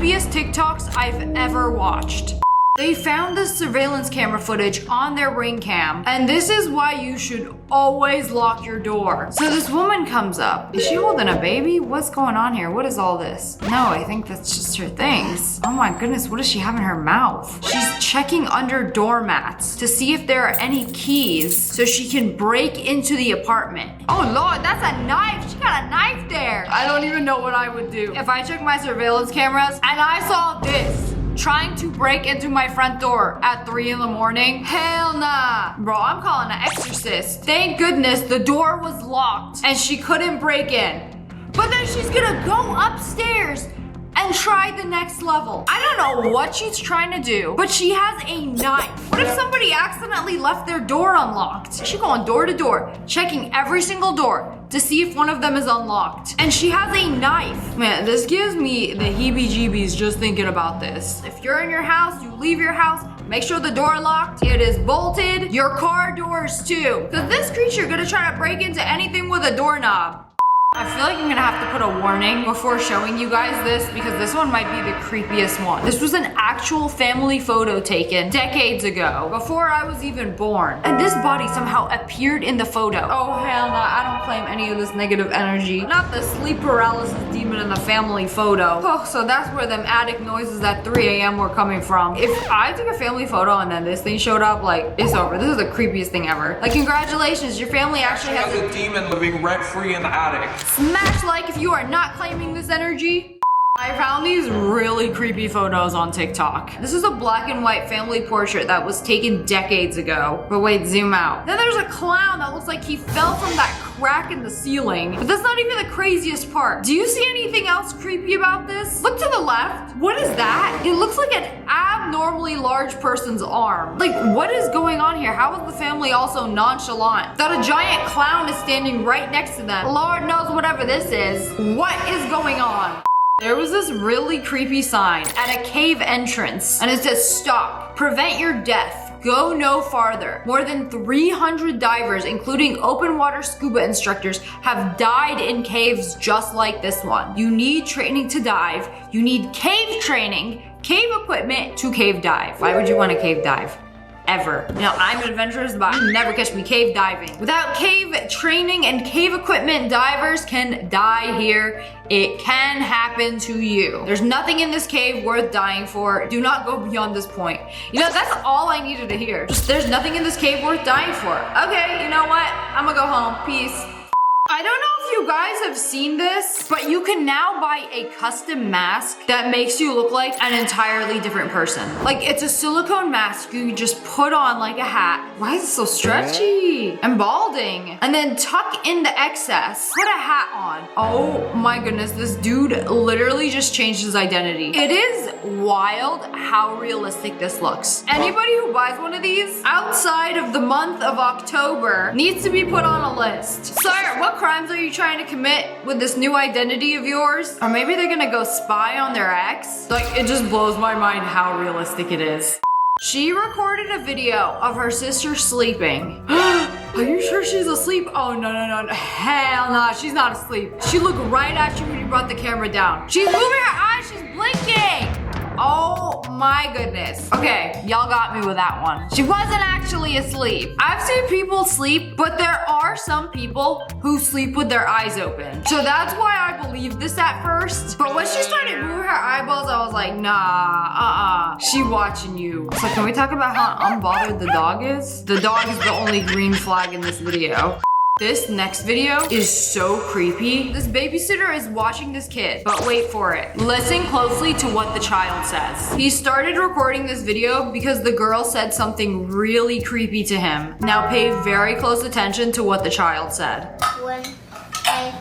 creepiest TikToks I've ever watched. They found this surveillance camera footage on their ring cam, and this is why you should always lock your door. So this woman comes up. Is she holding a baby? What's going on here? What is all this? No, I think that's just her things. Oh my goodness, what does she have in her mouth? She's checking under doormats to see if there are any keys so she can break into the apartment. Oh Lord, that's a knife. She got a knife there. I don't even know what I would do if I checked my surveillance cameras and I saw this. Trying to break into my front door at 3 in the morning? Hell nah. Bro, I'm calling an exorcist. Thank goodness the door was locked and she couldn't break in. But then she's gonna go upstairs and try the next level. I don't know what she's trying to do, but she has a knife. What if somebody accidentally left their door unlocked? She's going door to door, checking every single door to see if one of them is unlocked. And she has a knife. Man, this gives me the heebie-jeebies just thinking about this. If you're in your house, you leave your house, make sure the door locked, it is bolted, your car doors too. Cause this creature gonna try to break into anything with a doorknob. I feel like I'm gonna have to put a warning before showing you guys this because this one might be the creepiest one. This was an actual family photo taken decades ago, before I was even born. And this body somehow appeared in the photo. Oh hell no, I don't claim any of this negative energy. Not the sleep paralysis demon in the family photo. Oh, so that's where them attic noises at 3 a.m. were coming from. If I took a family photo and then this thing showed up, like, it's over. This is the creepiest thing ever. Like, congratulations, your family actually has a demon living rent-free in the attic. Smash like if you are not claiming this energy. I found these really creepy photos on TikTok. This is a black and white family portrait that was taken decades ago. But wait, zoom out. Then there's a clown that looks like he fell from that crack in the ceiling. But that's not even the craziest part. Do you see anything else creepy about this? Look to the left. What is that? It looks like an abnormally large person's arm. Like, what is going on here? How is the family also nonchalant that a giant clown is standing right next to them? Lord knows whatever this is. What is going on? There was this really creepy sign at a cave entrance, and it says, "Stop, prevent your death, go no farther." More than 300 divers, including open water scuba instructors, have died in caves just like this one. You need training to dive. You need cave training, cave equipment to cave dive. Why would you want to cave dive? Ever. Now, I'm adventurous, but you never catch me cave diving. Without cave training and cave equipment, divers can die here. It can happen to you. There's nothing in this cave worth dying for. Do not go beyond this point. You know, that's all I needed to hear. Just, there's nothing in this cave worth dying for. Okay, you know what? I'm gonna go home. Peace. I don't know if you guys have seen this, but you can now buy a custom mask that makes you look like an entirely different person. Like, it's a silicone mask you just put on like a hat. Why is it so stretchy and balding? And then tuck in the excess. Put a hat on. Oh my goodness, this dude literally just changed his identity. It is wild how realistic this looks. Anybody who buys one of these outside of the month of October needs to be put on a list. Sire, what crimes are you trying to commit with this new identity of yours? Or maybe they're gonna go spy on their ex? Like, it just blows my mind how realistic it is. She recorded a video of her sister sleeping. Are you sure she's asleep? Oh, no, no, no, no. Hell no, she's not asleep. She looked right at you when you brought the camera down. She's moving her eyes, she's blinking. Oh my goodness. Okay, y'all got me with that one. She wasn't actually asleep. I've seen people sleep, but there are some people who sleep with their eyes open. So that's why I believed this at first. But when she started moving her eyeballs, I was like, nah, she watching you. So can we talk about how unbothered the dog is? The dog is the only green flag in this video. This next video is so creepy. This babysitter is watching this kid, but wait for it. Listen closely to what the child says. He started recording this video because the girl said something really creepy to him. Now pay very close attention to what the child said. When I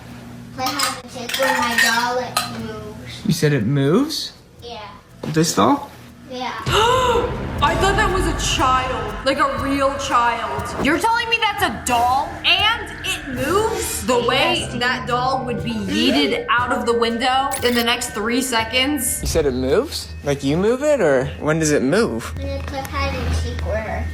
have a tick with my doll, it moves. You said it moves? Yeah. This doll? Yeah. I thought that was a child, like a real child. You're telling me that's a doll and it moves? The way that doll would be yeeted out of the window in the next 3 seconds? You said it moves? Like you move it, or when does it move? When I play hide and seek with her.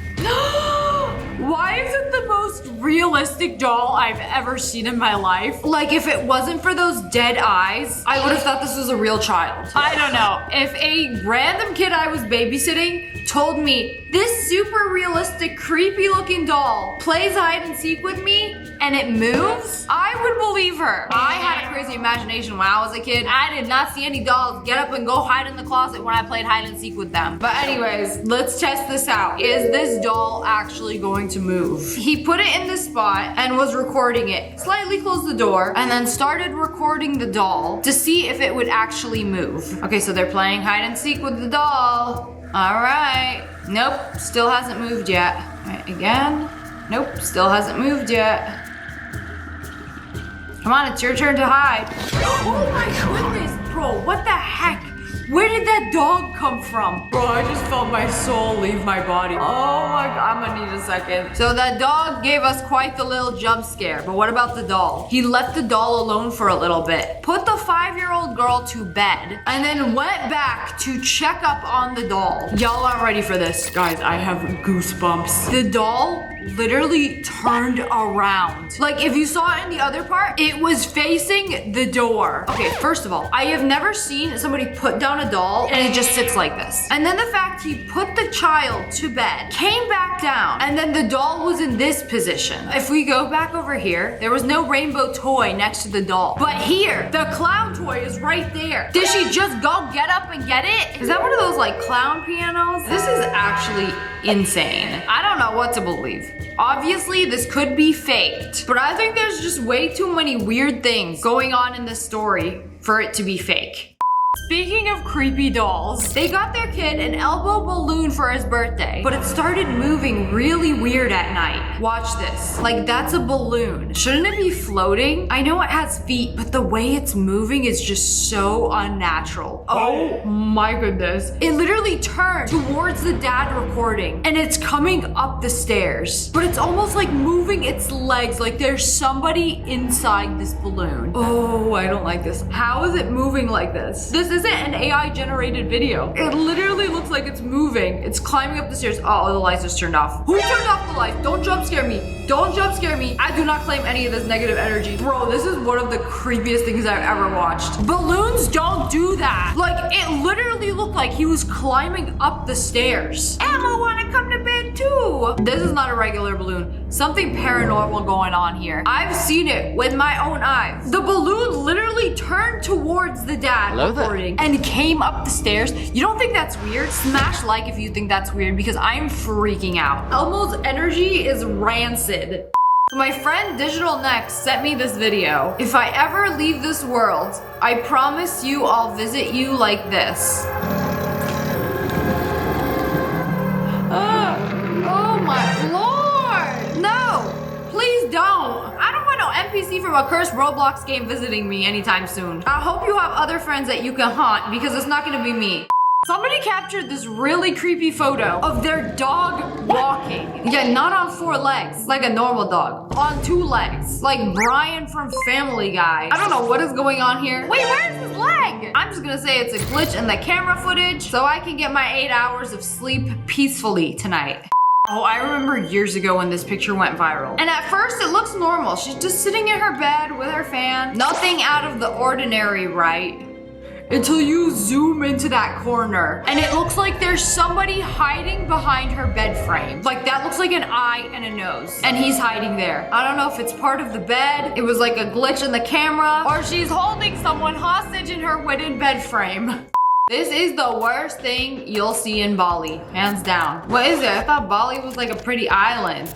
Why is it the most realistic doll I've ever seen in my life? Like, if it wasn't for those dead eyes, I would have thought this was a real child. I don't know. If a random kid I was babysitting told me this super realistic, creepy looking doll plays hide and seek with me and it moves, I would believe her. I had a crazy imagination when I was a kid. I did not see any dolls get up and go hide in the closet when I played hide and seek with them. But anyways, let's test this out. Is this doll actually going to move? He put it in the spot and was recording it. Slightly closed the door and then started recording the doll to see if it would actually move. Okay, so they're playing hide and seek with the doll. All right. Nope, still hasn't moved yet. All right, again. Nope, still hasn't moved yet. Come on, it's your turn to hide. Oh my goodness, bro, what the heck? Where did that dog come from? Bro, I just felt my soul leave my body. Oh my God, I'm gonna need a second. So that dog gave us quite the little jump scare, but what about the doll? He left the doll alone for a little bit, put the 5-year-old girl to bed, and then went back to check up on the doll. Y'all aren't ready for this. Guys, I have goosebumps. The doll literally turned around. Like, if you saw it in the other part, it was facing the door. Okay, first of all, I have never seen somebody put down a doll and it just sits like this. And then the fact he put the child to bed, came back down, and then the doll was in this position. If we go back over here, there was no rainbow toy next to the doll. But here, the clown toy is right there. Did she just go get up and get it? Is that one of those like clown pianos? This is actually insane. I don't know what to believe. Obviously, this could be faked, but I think there's just way too many weird things going on in this story for it to be fake. Speaking of creepy dolls, they got their kid an elbow balloon for his birthday, but it started moving really weird at night. Watch this. Like, that's a balloon. Shouldn't it be floating? I know it has feet, but the way it's moving is just so unnatural. Oh my goodness. It literally turned towards the dad recording, and it's coming up the stairs, but it's almost like moving its legs, like there's somebody inside this balloon. Oh, I don't like this. How is it moving like this? This isn't an AI generated video. It literally looks like it's moving. It's climbing up the stairs. Oh, the lights just turned off. Who turned off the lights? Don't jump scare me. Don't jump scare me. I do not claim any of this negative energy. Bro, this is one of the creepiest things I've ever watched. Balloons don't do that. Like, it literally looked like he was climbing up the stairs. Emma wanna come to bed too. This is not a regular balloon. Something paranormal going on here. I've seen it with my own eyes. The balloon literally turned towards the dad recording and came up the stairs. You don't think that's weird? Smash like if you think that's weird, because I'm freaking out. Elmo's energy is rancid. So my friend Digital Next sent me this video. If I ever leave this world, I promise you I'll visit you like this. Oh my lord! No! Please don't! I don't want no NPC from a cursed Roblox game visiting me anytime soon. I hope you have other friends that you can haunt, because it's not gonna be me. Somebody captured this really creepy photo of their dog walking. Yeah, not on 4 legs, like a normal dog. On 2 legs, like Brian from Family Guy. I don't know what is going on here. Wait, where's his leg? I'm just gonna say it's a glitch in the camera footage so I can get my 8 hours of sleep peacefully tonight. Oh, I remember years ago when this picture went viral. And at first it looks normal. She's just sitting in her bed with her fan. Nothing out of the ordinary, right? Until you zoom into that corner and it looks like there's somebody hiding behind her bed frame. Like, that looks like an eye and a nose, and he's hiding there. I don't know if it's part of the bed, it was like a glitch in the camera, or she's holding someone hostage in her wooden bed frame. This is the worst thing you'll see in Bali, hands down. What is it? I thought Bali was like a pretty island.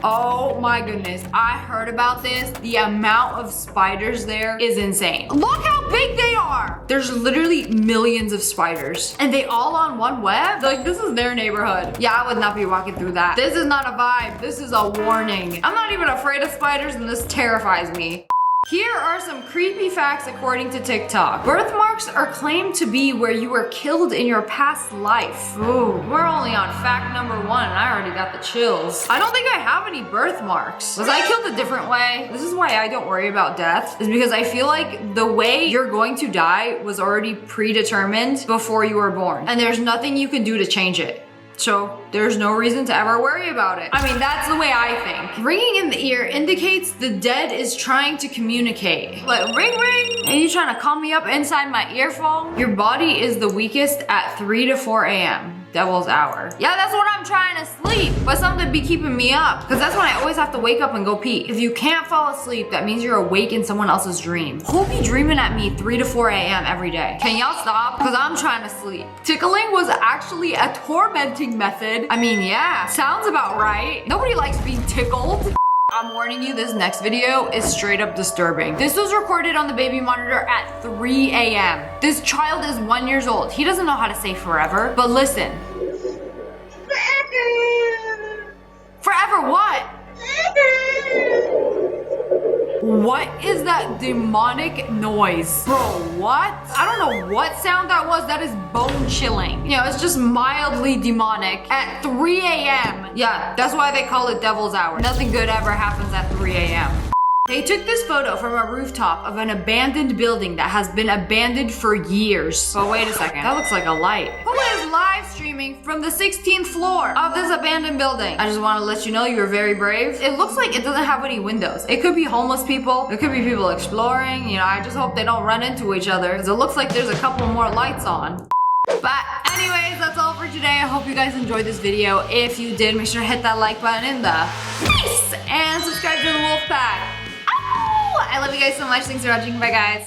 Oh my goodness, I heard about this. The amount of spiders there is insane. Look how big they are. There's literally millions of spiders, and they all on one web? Like, this is their neighborhood. Yeah, I would not be walking through that. This is not a vibe, this is a warning. I'm not even afraid of spiders, and this terrifies me. Here are some creepy facts according to TikTok. Birthmarks are claimed to be where you were killed in your past life. Ooh, we're only on fact number 1 and I already got the chills. I don't think I have any birthmarks. Was I killed a different way? This is why I don't worry about death, is because I feel like the way you're going to die was already predetermined before you were born. And there's nothing you can do to change it. So there's no reason to ever worry about it. I mean, that's the way I think. Ringing in the ear indicates the dead is trying to communicate. Like, ring, ring. Are you trying to call me up inside my earphone? Your body is the weakest at 3 to 4 a.m. Devil's hour. Yeah, that's when I'm trying to sleep, but something be keeping me up, because that's when I always have to wake up and go pee. If you can't fall asleep, that means you're awake in someone else's dream. Who be dreaming at me 3 to 4 a.m. every day? Can y'all stop? Because I'm trying to sleep. Tickling was actually a tormenting method. I mean, yeah, sounds about right. Nobody likes being tickled. I'm warning you, this next video is straight up disturbing. This was recorded on the baby monitor at 3 a.m. This child is 1 year old. He doesn't know how to say forever, but listen. Forever what? What is that demonic noise? Bro, what? I don't know what sound that was. That is bone chilling. You know, it's just mildly demonic at 3 a.m. Yeah, that's why they call it Devil's Hour. Nothing good ever happens at 3 a.m. They took this photo from a rooftop of an abandoned building that has been abandoned for years. But wait a second, that looks like a light. Who is live streaming from the 16th floor of this abandoned building? I just want to let you know you were very brave. It looks like it doesn't have any windows. It could be homeless people. It could be people exploring. You know, I just hope they don't run into each other, because it looks like there's a couple more lights on. But anyways, that's all for today. I hope you guys enjoyed this video. If you did, make sure to hit that like button in the face and subscribe to the Wolf Pack. I love you guys so much. Thanks for watching. Bye, guys.